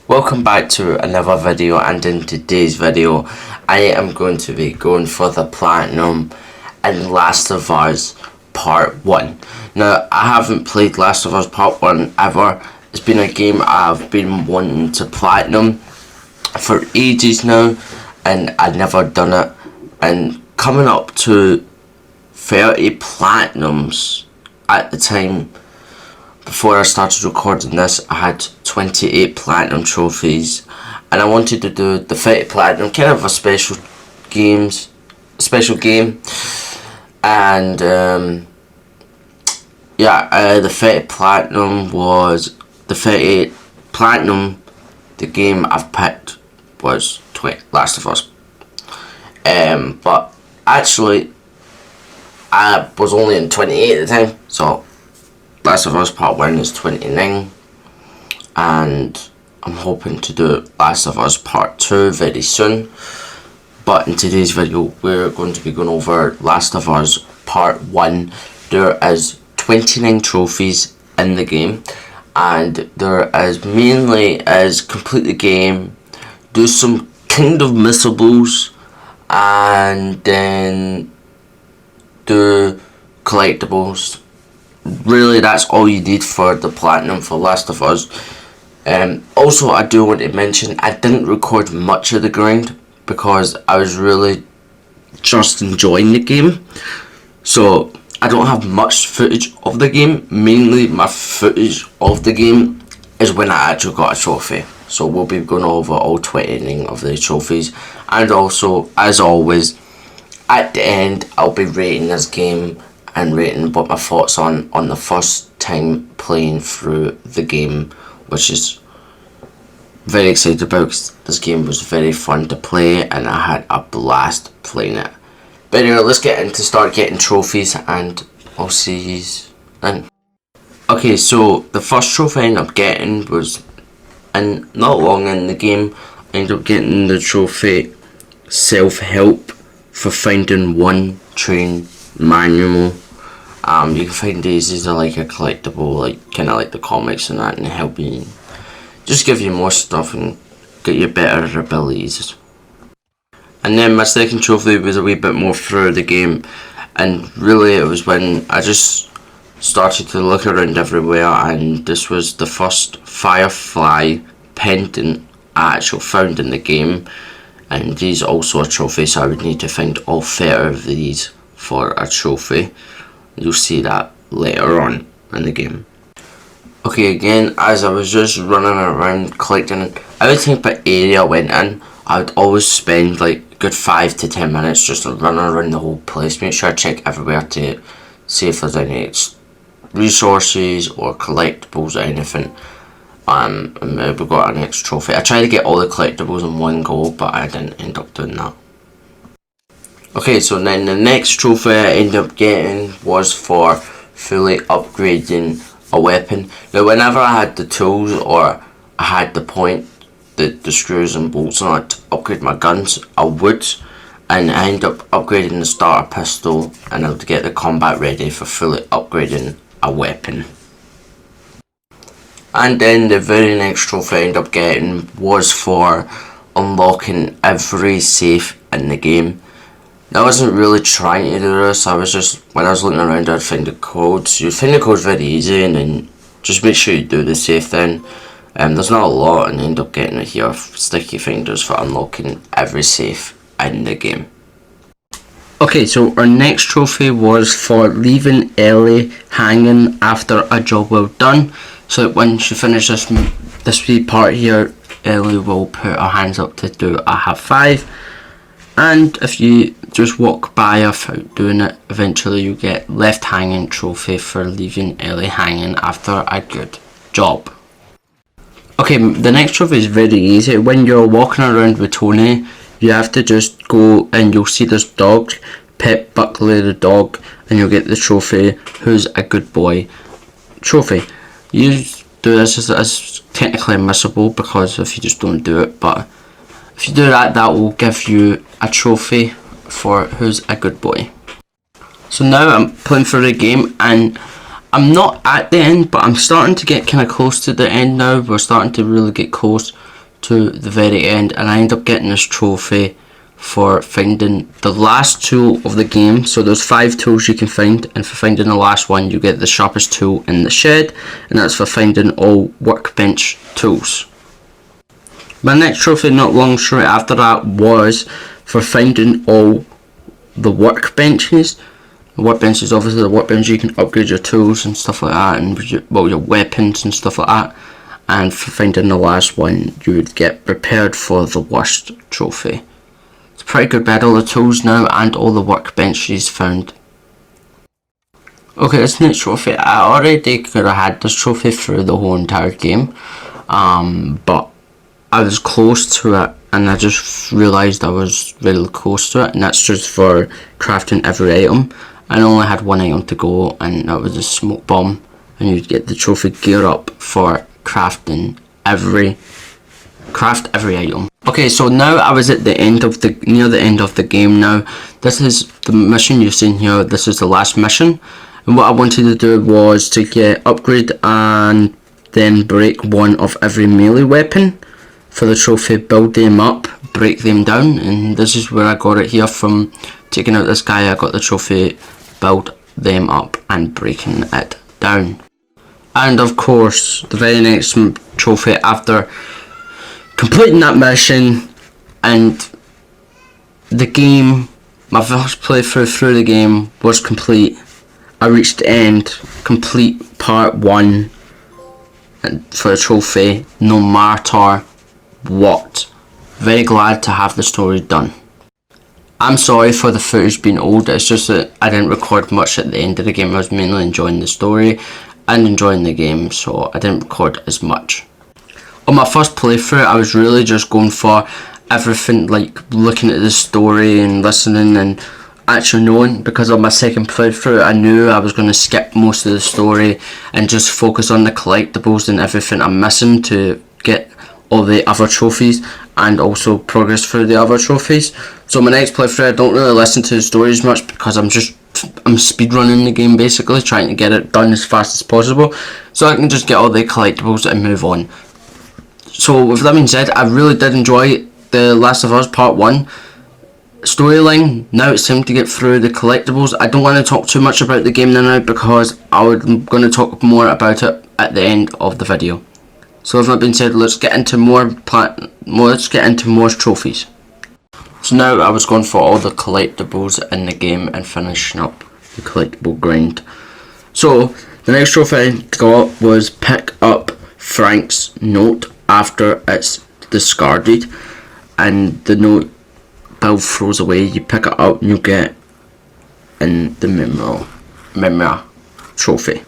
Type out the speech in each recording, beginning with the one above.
Welcome back to another video, and in today's video I am going to be going for the Platinum in Last of Us Part 1. Now, I haven't played Last of Us Part 1 ever. It's been a game I've been wanting to Platinum for ages now, and I'd never done it. And coming up to 30 Platinums at the time. Before I started recording this, I had 28 Platinum trophies, and I wanted to do the 30 Platinum, kind of a special game, and the 30 Platinum was the 38 Platinum. The game I've picked was Last of Us, but actually I was only in 28 at the time, so Last of Us Part 1 is 29, and I'm hoping to do Last of Us Part 2 very soon. But in today's video, we're going to be going over Last of Us Part 1. There is 29 trophies in the game, and there is mainly complete the game, do some kind of missables, and then do collectibles. Really, that's all you need for the Platinum for Last of Us. Also, I do want to mention, I didn't record much of the grind because I was really just enjoying the game. So, I don't have much footage of the game. Mainly, my footage of the game is when I actually got a trophy. So, we'll be going over all 29 of the trophies. And also, as always, at the end, I'll be rating this game and rating what my thoughts on the first time playing through the game, which is very excited about because this game was very fun to play and I had a blast playing it. But anyway, let's start getting trophies, and I'll see you then. Okay, so the first trophy I ended up getting was, and not long in the game, I ended up getting the trophy Self-Help for finding one train manual. You can find these are like a collectible, like kind of like the comics and that, and help you just give you more stuff and get you better abilities. And then my second trophy was a wee bit more through the game, and really it was when I just started to look around everywhere, and this was the first Firefly pendant I actually found in the game, and these also a trophy, so I would need to find all 30 of these for a trophy. You'll see that later on in the game. Okay, again, as I was just running around collecting, every type of area I went in, I would always spend like a good 5 to 10 minutes just running around the whole place. Make sure I check everywhere to see if there's any resources or collectibles or anything. And maybe we got an extra trophy. I tried to get all the collectibles in one go, but I didn't end up doing that. Okay, so then the next trophy I ended up getting was for fully upgrading a weapon. Now, whenever I had the tools or I had the screws and bolts on it to upgrade my guns, I would. And I ended up upgrading the starter pistol, and I would get the combat ready for fully upgrading a weapon. And then the very next trophy I ended up getting was for unlocking every safe in the game. I wasn't really trying to do this, I was just, when I was looking around, I'd find the codes. You find the codes very easy, and then just make sure you do the safe then. There's not a lot, and I end up getting it here, sticky fingers for unlocking every safe in the game. Okay, so our next trophy was for leaving Ellie hanging after a job well done. So once you finish this wee part here, Ellie will put her hands up to do a high five. And if you just walk by without doing it, eventually you get left hanging trophy for leaving Ellie hanging after a good job. Okay, the next trophy is very easy. When you're walking around with Tony, you have to just go and you'll see this dog, pet Buckley the dog, and you'll get the trophy Who's a Good Boy trophy. You do this as technically missable because if you just don't do it, but if you do that, that will give you a trophy for Who's a Good Boy. So now I'm playing through the game, and I'm not at the end, but I'm starting to get kind of close to the end now. We're starting to really get close to the very end, and I ended up getting this trophy for finding the last tool of the game. So there's 5 tools you can find, and for finding the last one you get the sharpest tool in the shed, and that's for finding all workbench tools. My next trophy not long short after that was for finding all the workbenches. The workbenches, obviously the workbench you can upgrade your tools and stuff like that, and your weapons and stuff like that. And for finding the last one you would get prepared for the worst trophy. It's pretty good bet all the tools now and all the workbenches found. Okay, this next trophy, I already could have had this trophy through the whole entire game, but I was close to it and I just realised I was really close to it, and that's just for crafting every item. I only had one item to go, and that was a smoke bomb, and you'd get the trophy gear up for crafting every item. Okay, so now I was at the end of near the end of the game now. This is the mission you've seen here. This is the last mission, and what I wanted to do was to get upgrade and then break one of every melee weapon for the trophy, build them up, break them down, and this is where I got it here from taking out this guy. I got the trophy, build them up and breaking it down. And of course the very next trophy after completing that mission and the game, my first playthrough through the game was complete. I reached the end, complete part 1 for a trophy, no matter what. Very glad to have the story done. I'm sorry for the footage being old, it's just that I didn't record much at the end of the game. I was mainly enjoying the story and enjoying the game, so I didn't record as much. On my first playthrough I was really just going for everything, like looking at the story and listening and actually knowing, because on my second playthrough I knew I was going to skip most of the story and just focus on the collectibles and everything I'm missing to get all the other trophies and also progress through the other trophies. So my next playthrough I don't really listen to the story as much because I'm speedrunning the game, basically trying to get it done as fast as possible so I can just get all the collectibles and move on. So with that being said, I really did enjoy The Last of Us Part 1 storyline. Now it's time to get through the collectibles. I don't want to talk too much about the game now because I'm going to talk more about it at the end of the video. So with that being said, let's get into more trophies. So now I was going for all the collectibles in the game and finishing up the collectible grind. So the next trophy I got was pick up Frank's note after it's discarded, and the note Bill throws away. You pick it up and you get in the memoir trophy.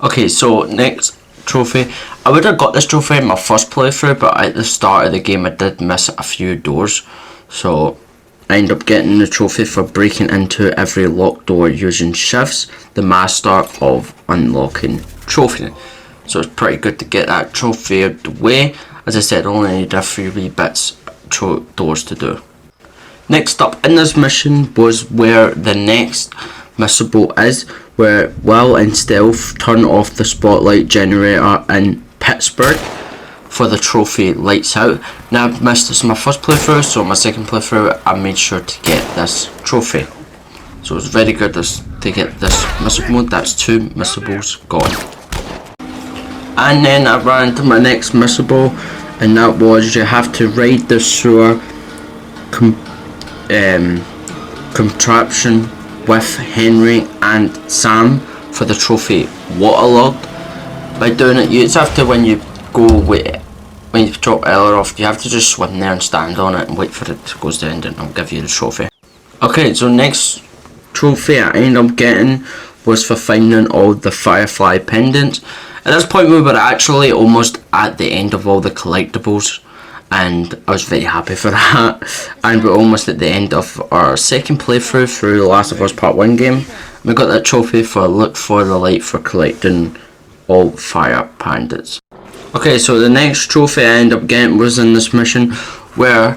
Okay, so next trophy, I would have got this trophy in my first playthrough, but at the start of the game I did miss a few doors, so I ended up getting the trophy for breaking into every locked door using shifts, the master of unlocking trophy. So it's pretty good to get that trophy out the way. As I said, only need a few wee bits doors to do. Next up in this mission was where the next missable is, where Will and Stealth turn off the spotlight generator in Pittsburgh for the trophy Lights Out. Now I've missed this in my first playthrough, so my second playthrough I made sure to get this trophy. So it's very good to get this missable mode. That's 2 missables gone. And then I ran into my next missable, and that was you have to raid the sewer contraption with Henry and Sam for the trophy Waterlogged. By doing it, you just have to, when you drop Ella off, you have to just swim there and stand on it and wait for it to go to the end, and I'll give you the trophy. Okay, so next trophy I ended up getting was for finding all the Firefly pendants. At this point we were actually almost at the end of all the collectibles, and I was very happy for that. And we're almost at the end of our second playthrough through The Last of Us Part 1 game. We got that trophy for Look for the Light for collecting all fire pendants. Okay, so the next trophy I ended up getting was in this mission where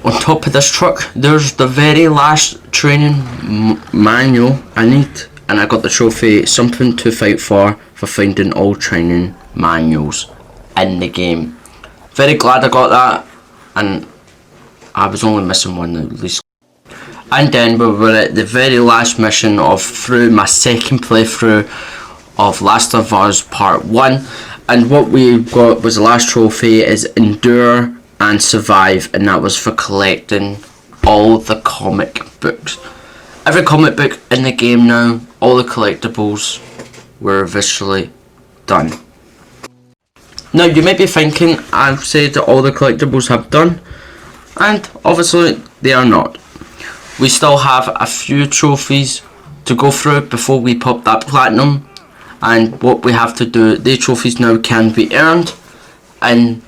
on top of this truck there's the very last training manual I need, and I got the trophy Something to Fight for finding all training manuals in the game. Very glad I got that, and I was only missing one at least. And then we were at the very last mission of through my second playthrough of Last of Us Part 1, and what we got was the last trophy is Endure and Survive, and that was for collecting all the comic books. Every comic book in the game now, all the collectibles were officially done. Now you may be thinking I've said that all the collectibles have done, and obviously they are not. We still have a few trophies to go through before we pop that platinum, and what we have to do, the trophies now can be earned in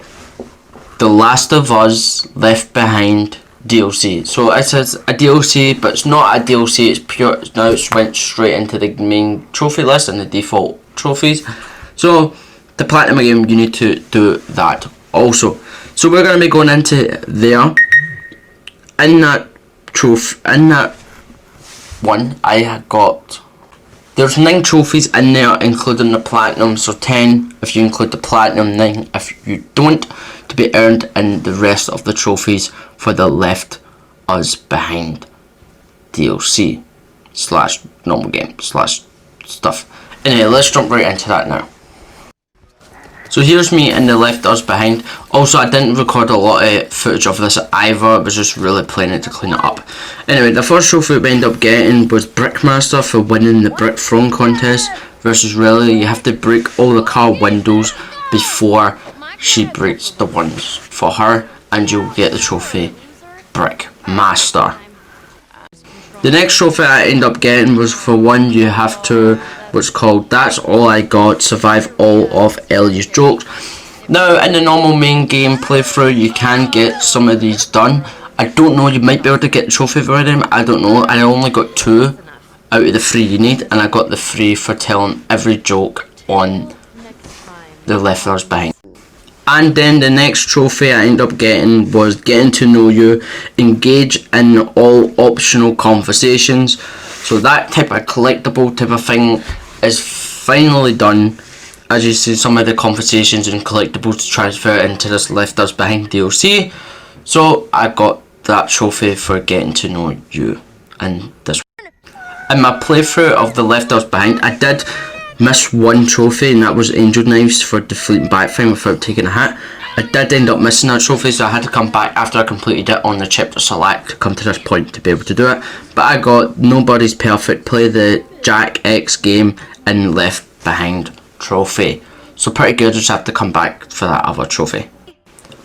The Last of Us Left Behind DLC. So it says a DLC, but it's not a DLC, it's pure, now it's went straight into the main trophy list and the default trophies. So the platinum game, you need to do that also. So we're going to be going into there. In that trophy, in that one, I had got, there's 9 trophies in there including the platinum, so 10 if you include the platinum, 9 if you don't, to be earned in the rest of the trophies for the Left Us Behind DLC slash normal game slash stuff. Anyway, let's jump right into that now. So here's me in the Left Us Behind. Also, I didn't record a lot of footage of this either, it was just really playing it to clean it up. Anyway, the first trophy we ended up getting was Brickmaster for winning the Brick Throne contest versus Riley. You have to break all the car windows before she breaks the ones for her, and you'll get the trophy Brickmaster. The next trophy I ended up getting was for one you have to, what's called That's All I Got, survive all of Ellie's jokes. Now in the normal main game playthrough you can get some of these done. I don't know, you might be able to get the trophy for them, I don't know. I only got 2 out of the 3 you need, and I got the 3 for telling every joke on the Left Us Behind. And then the next trophy I ended up getting was Getting to Know You, engage in all optional conversations. So that type of collectible type of thing is finally done. As you see, some of the conversations and collectibles transfer into this Left Us Behind DLC. So I got that trophy for Getting to Know You and this one. In my playthrough of the Left Us Behind, I did miss one trophy, and that was Angel Knives for defleeting backfire without taking a hit. I did end up missing that trophy, so I had to come back after I completed it on the chapter select to come to this point to be able to do it. But I got Nobody's Perfect, play the Jack X game and Left Behind trophy. So pretty good, just have to come back for that other trophy.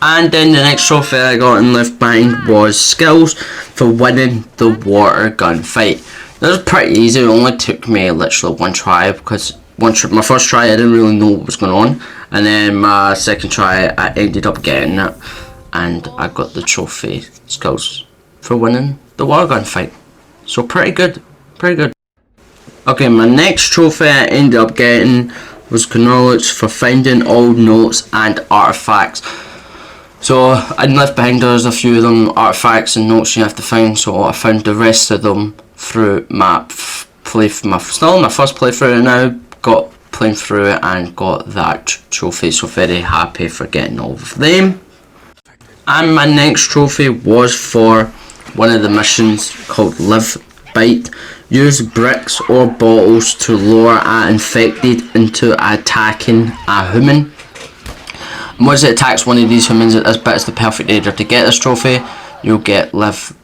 And then the next trophy I got in Left Behind was Skills for winning the water gun fight. That was pretty easy, it only took me literally one try, because my first try I didn't really know what was going on, and then my second try I ended up getting it, and I got the trophy Skills for winning the water gun fight. So pretty good, pretty good. Okay, my next trophy I ended up getting was Knowledge for finding old notes and artifacts. So in Left Behind there's a few of them artifacts and notes you have to find, so I found the rest of them through my still my first playthrough now, got playing through it and got that trophy, so very happy for getting all of them. And my next trophy was for one of the missions called Live Bite. Use bricks or bottles to lure an infected into attacking a human. And once it attacks one of these humans at this bit is the perfect area to get this trophy. You'll get Live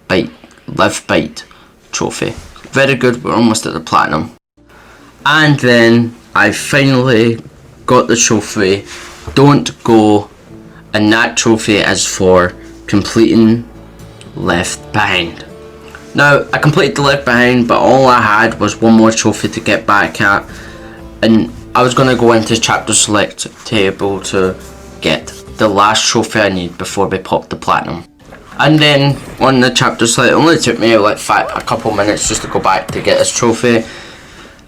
Bite trophy. Very good, we're almost at the platinum. And then I finally got the trophy Don't Go, and that trophy is for completing Left Behind. Now I completed the Left Behind, but all I had was one more trophy to get back at, and I was going to go into chapter select to be able to get the last trophy I need before we pop the platinum. And then on the chapter select, it only took me like a couple minutes just to go back to get this trophy.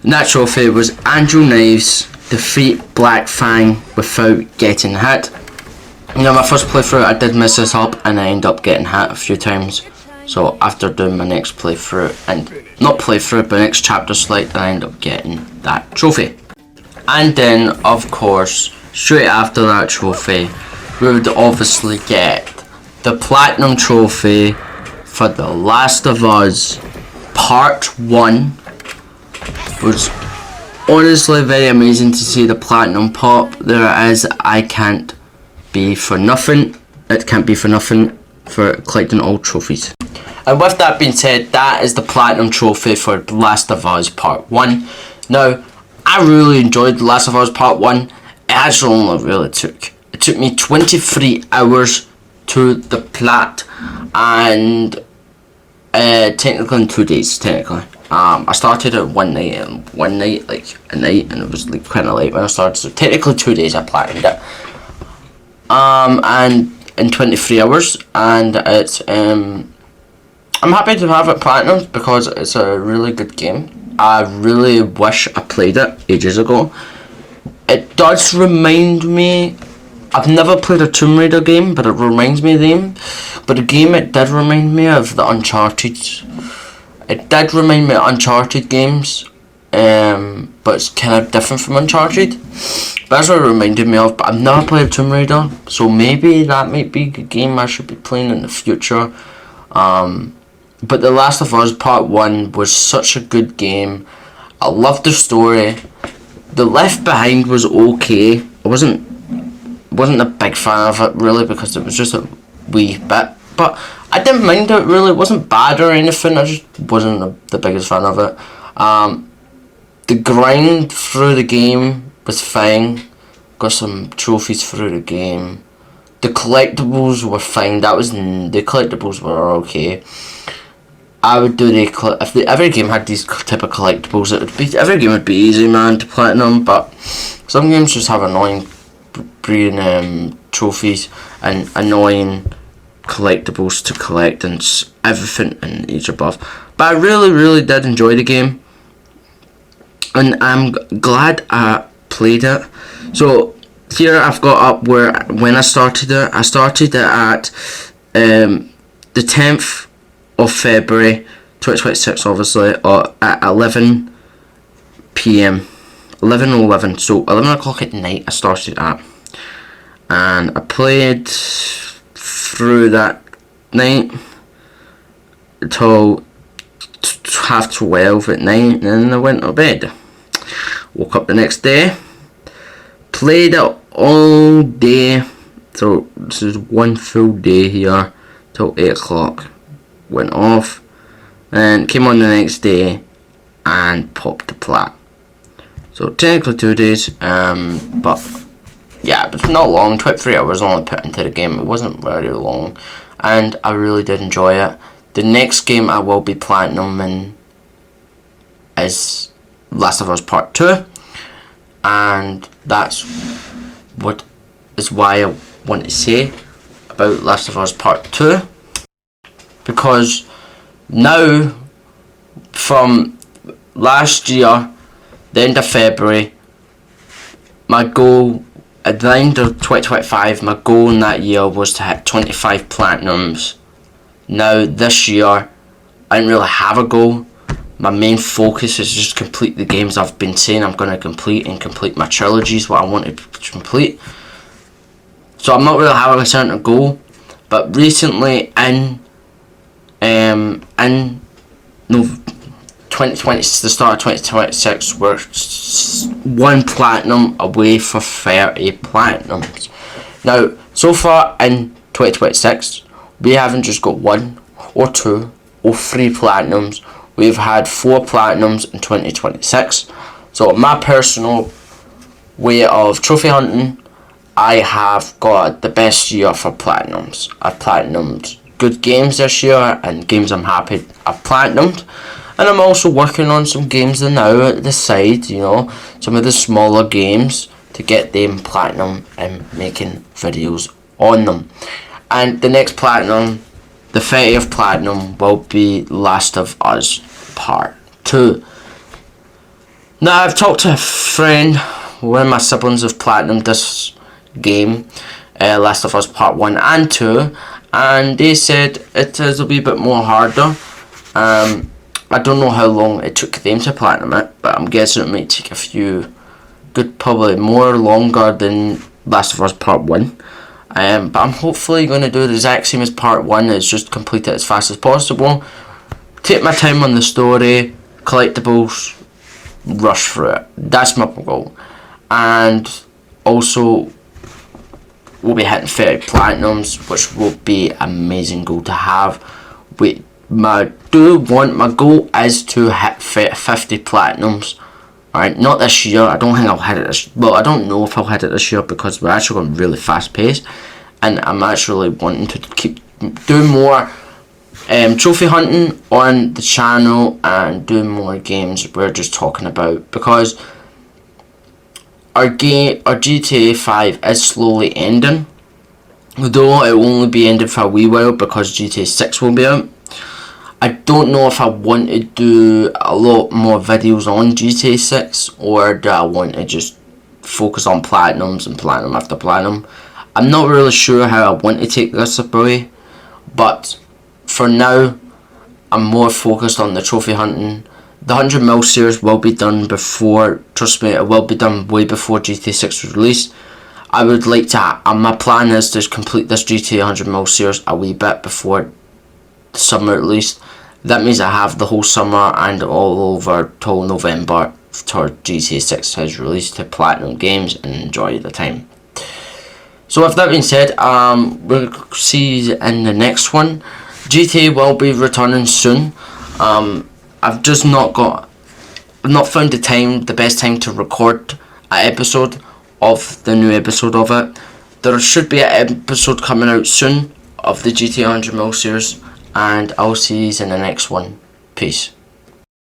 And that trophy was Angel Knives, defeat Black Fang without getting hit. Now my first playthrough I did mess this up and I ended up getting hit a few times. So after doing my next playthrough, and not playthrough but next chapter select, I ended up getting that trophy. And then of course straight after that trophy, we would obviously get the Platinum Trophy for The Last of Us Part 1. It was honestly very amazing to see the Platinum pop. There it is. It can't be for nothing for collecting all trophies. And with that being said, that is the Platinum Trophy for The Last of Us Part 1. Now, I really enjoyed The Last of Us Part 1. It actually only really took me 23 hours to the plat, and technically in 2 days, technically. I started at one night, and it was like kind of late when I started, so technically 2 days I platinumed it. And in 23 hours, and it's, I'm happy to have it platinum because it's a really good game. I really wish I played it ages ago. It does remind me, I've never played a Tomb Raider game, but it reminds me of them. But the game, it did remind me of the Uncharted. It did remind me of Uncharted games, but it's kind of different from Uncharted. But that's what it reminded me of. But I've never played Tomb Raider, so maybe that might be a game I should be playing in the future. But The Last of Us Part 1 was such a good game. I loved the story. The Left Behind was okay. I wasn't a big fan of it really because it was just a wee bit. But I didn't mind it really. It wasn't bad or anything. I just wasn't the biggest fan of it. The grind through the game was fine. Got some trophies through the game. The collectibles were fine. The collectibles were okay. I would do every game had these type of collectibles. Every game would be easy, man, to platinum. But some games just have annoying trophies and annoying collectibles to collect and everything and each above. But I really did enjoy the game, and I'm glad I played it. So here I've got up when I started it. I started it at the 10th of February 2026, obviously, at 11 p.m. 11:11, so 11 o'clock at night I started at, and I played through that night until 12:30 at night, and then I went to bed. Woke up the next day, played it all day, so this is one full day here till 8 o'clock. Went off and came on the next day and popped the plat. So technically 2 days, but yeah, it's not long. 23 hours only put into the game. It wasn't very long, and I really did enjoy it. The next game I will be platinuming is Last of Us Part 2, and that's what is why I want to say about Last of Us Part 2, because now from last year, the end of February, my goal at the end of 2025, my goal in that year was to hit 25 platinums. Now this year, I didn't really have a goal. My main focus is just complete the games I've been saying I'm going to complete, and complete my trilogies, what I wanted to complete. So I'm not really having a certain goal, but recently in 2020, the start of 2026, we're one platinum away for 30 platinums. Now, so far in 2026, we haven't just got 1 or 2 or 3 platinums. We've had 4 platinums in 2026. So my personal way of trophy hunting, I have got the best year for platinums. I've platinumed good games this year, and games I'm happy I've platinumed. And I'm also working on some games now at the side, you know, some of the smaller games to get them platinum and making videos on them. And the next platinum, the 30th platinum, will be Last of Us Part 2. Now, I've talked to a friend, one of my siblings have platinumed this game, Last of Us Part 1 and 2, and they said it is a wee bit more harder. I don't know how long it took them to platinum it, but I'm guessing it might take a few good, probably more longer than Last of Us Part 1. But I'm hopefully going to do the exact same as Part 1, is just complete it as fast as possible. Take my time on the story, collectibles, rush through it. That's my goal. And also, we'll be hitting 30 platinums, which will be an amazing goal to have. My goal is to hit 50 platinums. Alright, not this year. I don't think I'll hit it this. Well, I don't know if I'll hit it this year because we're actually going really fast paced, and I'm actually wanting to keep doing more trophy hunting on the channel and doing more games we're just talking about, because our GTA 5 is slowly ending, though it will only be ending for a wee while because GTA 6 will be out. I don't know if I want to do a lot more videos on GTA 6, or do I want to just focus on platinums and platinum after platinum. I'm not really sure how I want to take this away, but for now I'm more focused on the trophy hunting. The 100 mil series will be done before, trust me, it will be done way before GTA 6 was released. I would like to, my plan is to complete this GTA 100 mil series a wee bit before summer at least. That means I have the whole summer and all over till November till GTA 6 is released to platinum games and enjoy the time. So with that being said, we'll see you in the next one. GTA will be returning soon. I've just not found the best time to record an episode of the new episode of it. There should be an episode coming out soon of the GTA 100 mil series, and I'll see you in the next one. Peace.